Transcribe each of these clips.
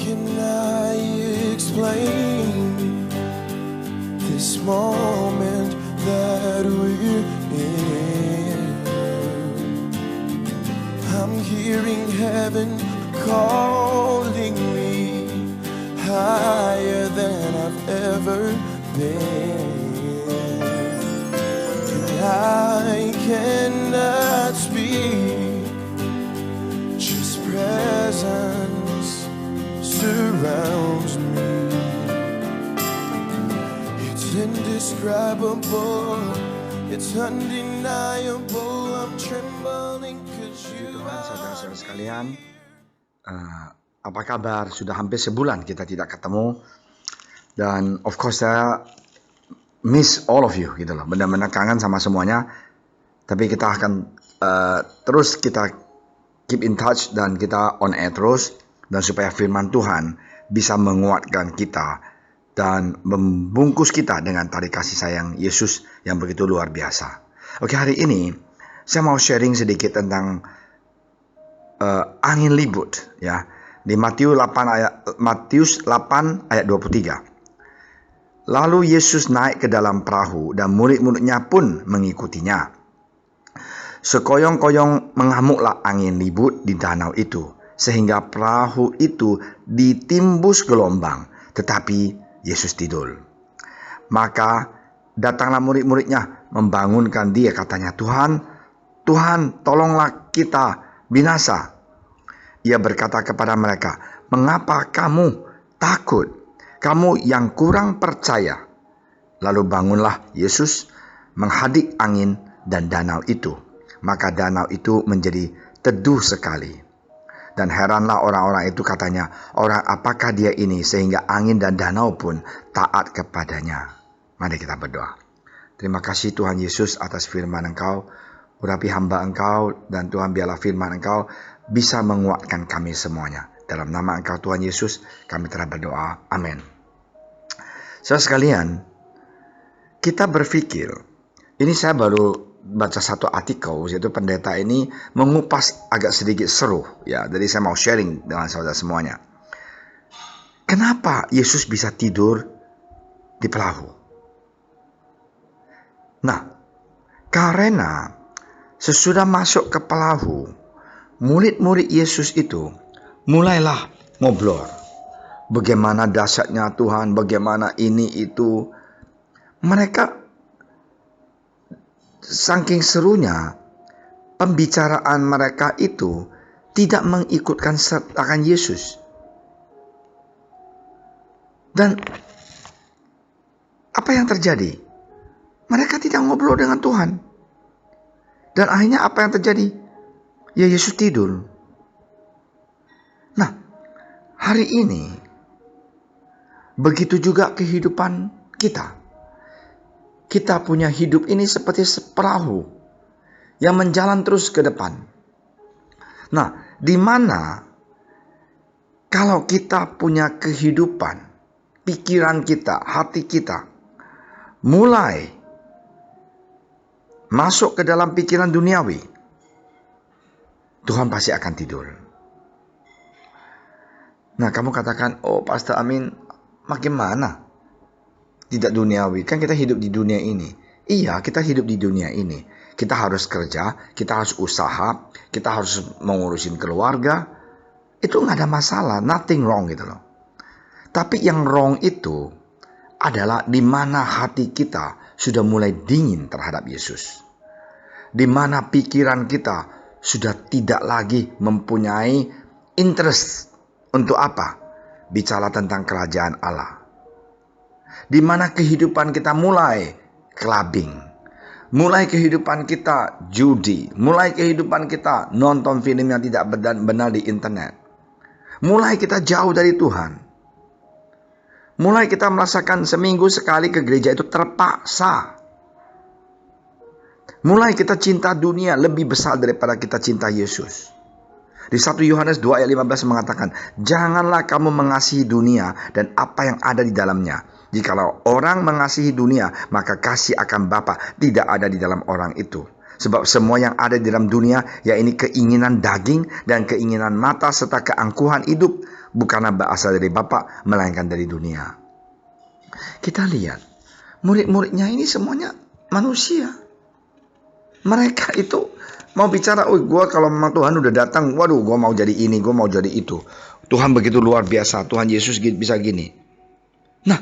can I explain this moment that we're in? I'm hearing heaven calling me higher than I've ever been. And I cannot speak, just presence surrounds me. It's indescribable, it's undeniable. I'm trembling cause you Tuhan, saudara-saudara sekalian, apa kabar? Sudah hampir sebulan kita tidak ketemu, dan of course saya miss all of you gitu loh, benar-benar kangen sama semuanya. Tapi kita akan terus kita keep in touch dan kita on air terus, dan supaya firman Tuhan bisa menguatkan kita dan membungkus kita dengan tali kasih sayang Yesus yang begitu luar biasa. Oke, hari ini saya mau sharing sedikit tentang angin libut ya, di Matius 8 ayat 23. Lalu Yesus naik ke dalam perahu dan murid-muridnya pun mengikutinya. Sekoyong-koyong mengamuklah angin libut di danau itu, sehingga perahu itu ditimbus gelombang, tetapi Yesus tidur. Maka datanglah murid-muridnya membangunkan dia, katanya, Tuhan, tolonglah kita binasa. Ia berkata kepada mereka, mengapa kamu takut? Kamu yang kurang percaya. Lalu bangunlah Yesus, menghadik angin dan danau itu. Maka danau itu menjadi teduh sekali. Dan heranlah orang-orang itu, katanya, orang apakah dia ini sehingga angin dan danau pun taat kepadanya. Mari kita berdoa. Terima kasih Tuhan Yesus atas firman Engkau. Urapi hamba Engkau, dan Tuhan biarlah firman Engkau bisa menguatkan kami semuanya. Dalam nama Engkau Tuhan Yesus kami telah berdoa. Amin. Saudara sekalian, kita berpikir, ini saya baru baca satu artikel, yaitu pendeta ini mengupas agak sedikit seru ya. Jadi saya mau sharing dengan saudara semuanya. Kenapa Yesus bisa tidur di perahu? Nah, karena sesudah masuk ke perahu, murid-murid Yesus itu mulailah ngobrol. Bagaimana dahsyatnya Tuhan, bagaimana ini itu. Mereka saking serunya, pembicaraan mereka itu tidak mengikutkan sertakan Yesus. Dan apa yang terjadi? Mereka tidak ngobrol dengan Tuhan. Dan akhirnya apa yang terjadi? Ya, Yesus tidur. Nah, hari ini begitu juga kehidupan kita. Kita punya hidup ini seperti perahu yang menjalan terus ke depan. Nah, di mana kalau kita punya kehidupan, pikiran kita, hati kita mulai masuk ke dalam pikiran duniawi, Tuhan pasti akan tidur. Nah, kamu katakan, oh Pastor Amin, makin mana? Tidak duniawi, kan kita hidup di dunia ini. Iya, kita hidup di dunia ini. Kita harus kerja, kita harus usaha, kita harus mengurusin keluarga. Itu nggak ada masalah, nothing wrong gitu loh. Tapi yang wrong itu adalah di mana hati kita sudah mulai dingin terhadap Yesus. Di mana pikiran kita sudah tidak lagi mempunyai interest untuk apa? Bicara tentang kerajaan Allah. Di mana kehidupan kita mulai clubbing, mulai kehidupan kita judi, mulai kehidupan kita nonton film yang tidak benar di internet, mulai kita jauh dari Tuhan, mulai kita merasakan seminggu sekali ke gereja itu terpaksa, mulai kita cinta dunia lebih besar daripada kita cinta Yesus. Di 1 Yohanes 2 ayat 15 mengatakan, janganlah kamu mengasihi dunia dan apa yang ada di dalamnya. Jikalau orang mengasihi dunia, maka kasih akan Bapa tidak ada di dalam orang itu. Sebab semua yang ada di dalam dunia, yaitu keinginan daging dan keinginan mata serta keangkuhan hidup, bukanlah berasal dari Bapa, melainkan dari dunia. Kita lihat, murid-muridnya ini semuanya manusia. Mereka itu mau bicara, gue kalau memang Tuhan udah datang, waduh gue mau jadi ini, gue mau jadi itu. Tuhan begitu luar biasa, Tuhan Yesus bisa gini. Nah,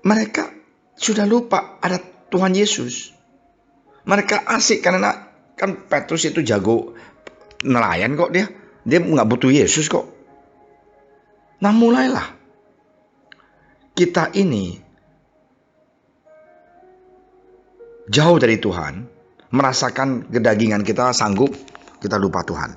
mereka sudah lupa ada Tuhan Yesus. Mereka asik karena kan Petrus itu jago nelayan kok dia. Dia nggak butuh Yesus kok. Nah mulailah kita ini jauh dari Tuhan, merasakan kedagingan kita sanggup, kita lupa Tuhan.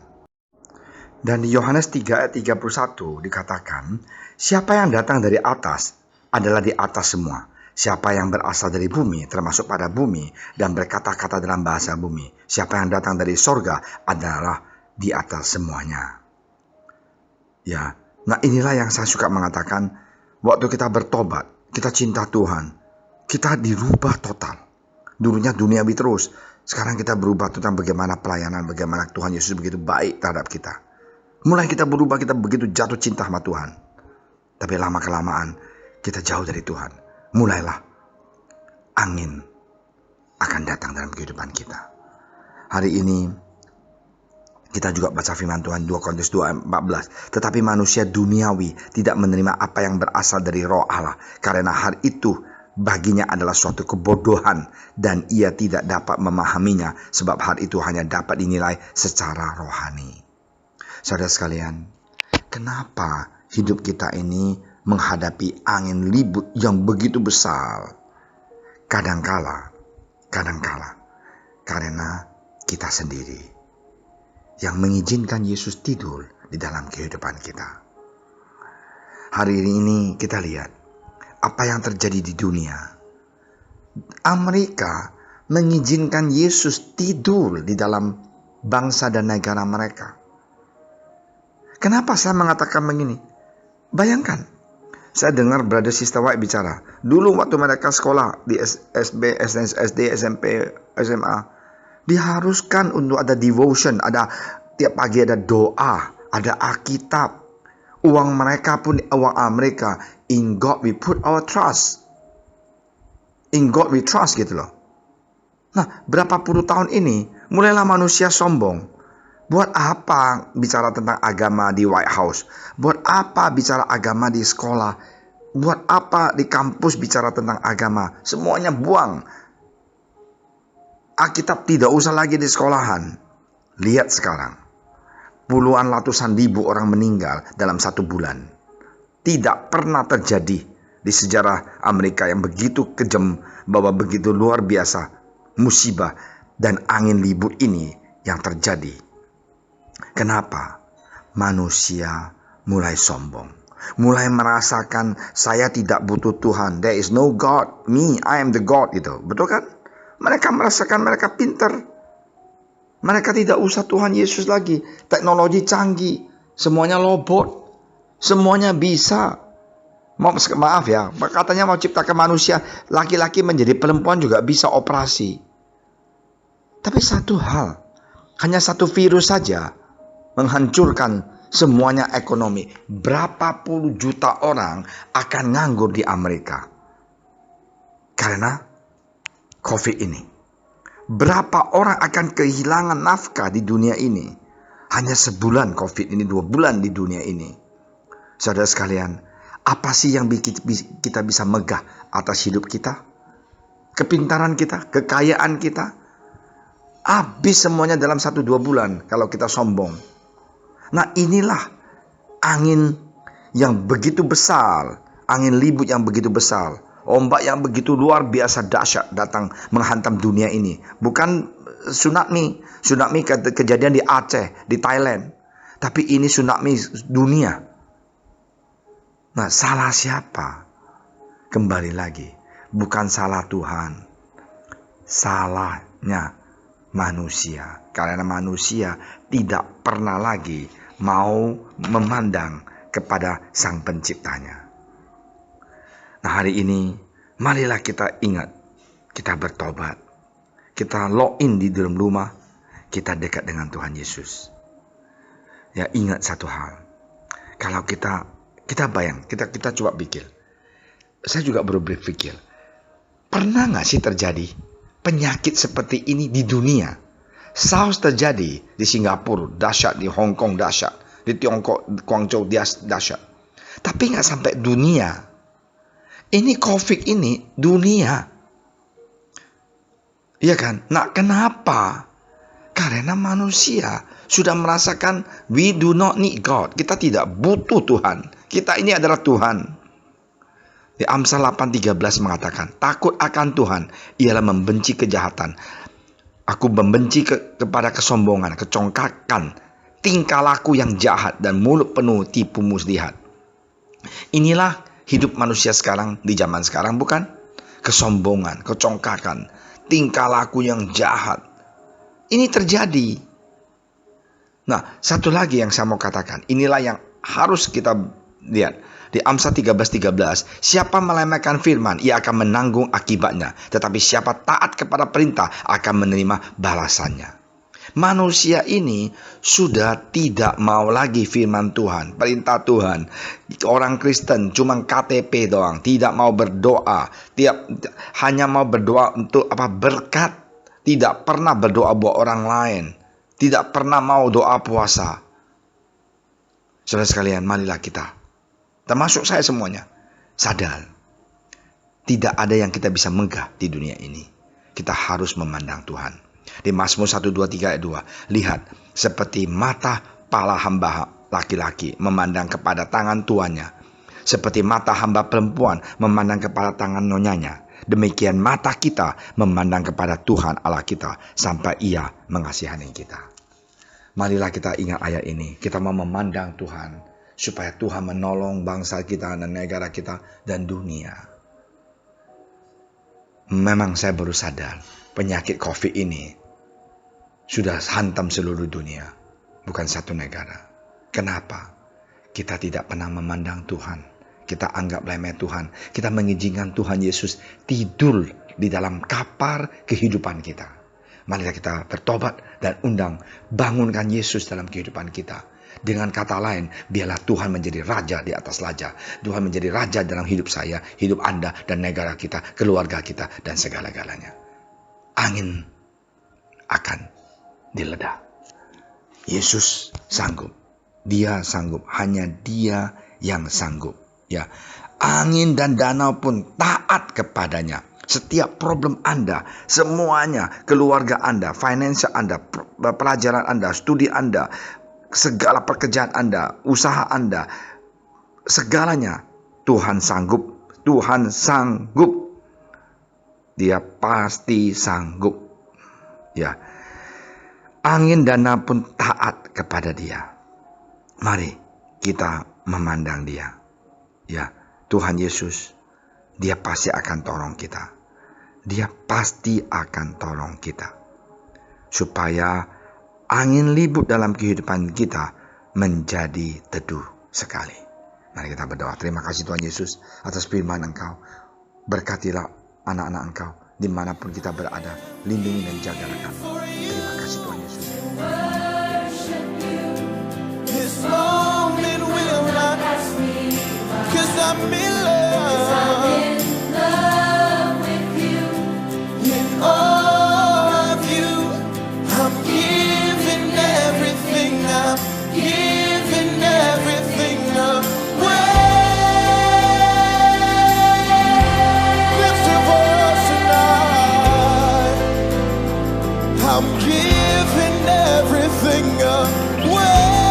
Dan di Yohanes 3 ayat 31 dikatakan, siapa yang datang dari atas adalah di atas semua. Siapa yang berasal dari bumi termasuk pada bumi dan berkata-kata dalam bahasa bumi. Siapa yang datang dari sorga adalah di atas semuanya. Ya, nah inilah yang saya suka mengatakan, waktu kita bertobat, kita cinta Tuhan, kita dirubah total. Dulunya duniawi terus, sekarang kita berubah tentang bagaimana pelayanan, bagaimana Tuhan Yesus begitu baik terhadap kita. Mulai kita berubah, kita begitu jatuh cinta sama Tuhan. Tapi lama-kelamaan kita jauh dari Tuhan. Mulailah angin akan datang dalam kehidupan kita. Hari ini kita juga baca firman Tuhan 2 Korintus 2:14. Tetapi manusia duniawi tidak menerima apa yang berasal dari Roh Allah, karena hal itu baginya adalah suatu kebodohan dan ia tidak dapat memahaminya, sebab hal itu hanya dapat dinilai secara rohani. Saudara sekalian, kenapa hidup kita ini menghadapi angin ribut yang begitu besar? Kadangkala karena kita sendiri yang mengizinkan Yesus tidur di dalam kehidupan kita. Hari ini kita lihat apa yang terjadi di dunia. Amerika mengizinkan Yesus tidur di dalam bangsa dan negara mereka. Kenapa saya mengatakan begini? Bayangkan, saya dengar Brother Sister White bicara. Dulu waktu mereka sekolah di SB, SD, SMP, SMA, diharuskan untuk ada devotion, ada tiap pagi ada doa, ada Alkitab. Uang mereka pun uang Amerika. In God we put our trust. In God we trust gitu loh. Nah, berapa puluh tahun ini mulailah manusia sombong. Buat apa bicara tentang agama di White House? Buat apa bicara agama di sekolah? Buat apa di kampus bicara tentang agama? Semuanya buang. Alkitab tidak usah lagi di sekolahan. Lihat sekarang. Puluhan ratusan ribu orang meninggal dalam 1 bulan. Tidak pernah terjadi di sejarah Amerika yang begitu kejam, bahwa begitu luar biasa musibah dan angin ribut ini yang terjadi. Kenapa? Manusia mulai sombong. Mulai merasakan saya tidak butuh Tuhan. There is no God. Me, I am the God. Gitu. Betul kan? Mereka merasakan mereka pintar. Mereka tidak usah Tuhan Yesus lagi. Teknologi canggih. Semuanya robot. Semuanya bisa. Maaf ya. Katanya mau ciptakan manusia. Laki-laki menjadi perempuan juga bisa operasi. Tapi satu hal. Hanya satu virus saja menghancurkan semuanya ekonomi. Berapa puluh juta orang akan nganggur di Amerika karena COVID ini. Berapa orang akan kehilangan nafkah di dunia ini hanya sebulan COVID ini, 2 bulan di dunia ini. Saudara sekalian, apa sih yang kita bisa megah atas hidup kita? Kepintaran kita, kekayaan kita, habis semuanya dalam 1-2 bulan kalau kita sombong. Nah inilah angin yang begitu besar, angin ribut yang begitu besar, ombak yang begitu luar biasa dahsyat datang menghantam dunia ini. Bukan tsunami kejadian di Aceh, di Thailand, tapi ini tsunami dunia. Nah salah siapa? Kembali lagi, bukan salah Tuhan, salahnya manusia, karena manusia tidak pernah lagi mau memandang kepada Sang Penciptanya. Nah hari ini marilah kita ingat, kita bertobat, kita lock in di dalam rumah, kita dekat dengan Tuhan Yesus. Ya ingat satu hal, kalau kita Kita coba pikir. Saya juga baru berpikir, pernah nggak sih terjadi penyakit seperti ini di dunia? Saus terjadi di Singapura, dahsyat, di Hong Kong dahsyat, di Tiongkok, Guangzhou dahsyat. Tapi nggak sampai dunia. Ini COVID ini dunia. Iya kan? Nah, kenapa? Karena manusia sudah merasakan we do not need God. Kita tidak butuh Tuhan. Kita ini adalah Tuhan. Di Amsal 8:13 mengatakan, takut akan Tuhan ialah membenci kejahatan. Aku membenci kepada kesombongan, kecongkakan, tingkah laku yang jahat, dan mulut penuh tipu muslihat. Inilah hidup manusia sekarang, di zaman sekarang, bukan? Kesombongan, kecongkakan, tingkah laku yang jahat. Ini terjadi. Nah, satu lagi yang saya mau katakan, inilah yang harus kita lihat. Di Amsal 13:13, siapa meremehkan firman, ia akan menanggung akibatnya. Tetapi siapa taat kepada perintah, akan menerima balasannya. Manusia ini sudah tidak mau lagi firman Tuhan, perintah Tuhan. Orang Kristen cuma KTP doang, tidak mau berdoa, hanya mau berdoa untuk berkat, tidak pernah berdoa buat orang lain, tidak pernah mau doa puasa. Saudara sekalian, marilah kita, termasuk saya semuanya, sadar tidak ada yang kita bisa megah di dunia ini. Kita harus memandang Tuhan. Di Mazmur 123 ayat 2, lihat, seperti mata pala hamba laki-laki memandang kepada tangan tuannya, seperti mata hamba perempuan memandang kepada tangan nonyanya, demikian mata kita memandang kepada Tuhan Allah kita sampai Ia mengasihani kita. Marilah kita ingat ayat ini. Kita mau memandang Tuhan, supaya Tuhan menolong bangsa kita dan negara kita dan dunia. Memang saya baru sadar, penyakit COVID ini sudah hantam seluruh dunia, bukan satu negara. Kenapa? Kita tidak pernah memandang Tuhan. Kita anggap remeh Tuhan. Kita mengizinkan Tuhan Yesus tidur di dalam kapal kehidupan kita. Marilah kita bertobat dan bangunkan Yesus dalam kehidupan kita. Dengan kata lain, biarlah Tuhan menjadi raja di atas raja. Tuhan menjadi raja dalam hidup saya, hidup Anda, dan negara kita, keluarga kita, dan segala-galanya. Angin akan diledak. Yesus sanggup. Dia sanggup. Hanya Dia yang sanggup. Ya, angin dan danau pun taat kepadanya. Setiap problem Anda, semuanya, keluarga Anda, finansial Anda, pelajaran Anda, studi Anda, segala pekerjaan Anda, usaha Anda, segalanya Tuhan sanggup. Tuhan sanggup. Dia pasti sanggup. Ya. Angin dan danau pun taat kepada Dia. Mari kita memandang Dia. Ya, Tuhan Yesus, Dia pasti akan tolong kita. Dia pasti akan tolong kita. Supaya angin ribut dalam kehidupan kita menjadi teduh sekali. Mari kita berdoa. Terima kasih Tuhan Yesus atas firman Engkau. Berkatilah anak-anak Engkau dimanapun kita berada. Lindungi dan jagalah kami. Terima kasih Tuhan Yesus. This moment will not pass me by. 'Cause I'm in love with you. In all of you, I'm giving everything up. Giving everything away. Lift your voice tonight. I'm giving everything away.